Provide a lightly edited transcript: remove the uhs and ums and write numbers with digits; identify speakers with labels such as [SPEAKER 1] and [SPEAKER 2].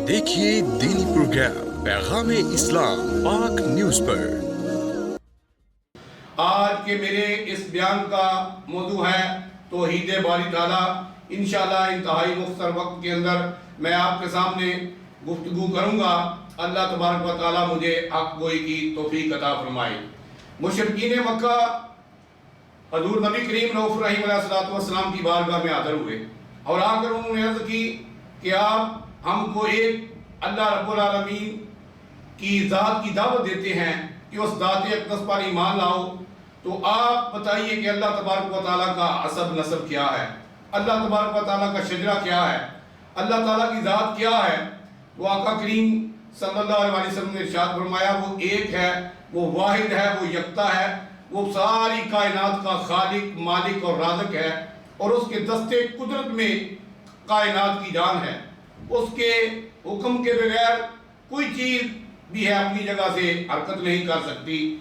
[SPEAKER 1] دیکھیے دینی پروگرام پیغام اسلام پاک نیوز پر۔
[SPEAKER 2] آج کے میرے اس بیان کا موضوع ہے توحید باری تعالیٰ۔ انشاءاللہ انتہائی مختصر وقت کے اندر میں آپ کے سامنے گفتگو کروں گا۔ اللہ تبارک و تعالیٰ مجھے حق گوئی کی توفیق عطا فرمائے۔ مشرکین مکہ حضور نبی کریم رؤوف الرحیم علیہ السلام کی بارگاہ میں حاضر ہوئے اور آ کر انہوں نے عرض کی کہ آپ ہم کو ایک اللہ رب العالمین کی ذات کی دعوت دیتے ہیں کہ اس ذات اقدس پر ایمان لاؤ، تو آپ بتائیے کہ اللہ تبارک و تعالیٰ کا عصب نسب کیا ہے، اللہ تبارک و تعالیٰ کا شجرہ کیا ہے، اللہ تعالیٰ کی ذات کیا ہے۔ وہ آقا کریم صلی اللہ علیہ وسلم نے ارشاد فرمایا وہ ایک ہے، وہ واحد ہے، وہ یکتا ہے، وہ ساری کائنات کا خالق، مالک اور رازق ہے، اور اس کے دستے قدرت میں کائنات کی جان ہے۔ اس کے حکم کے بغیر کوئی چیز بھی ہے اپنی جگہ سے حرکت نہیں کر سکتی۔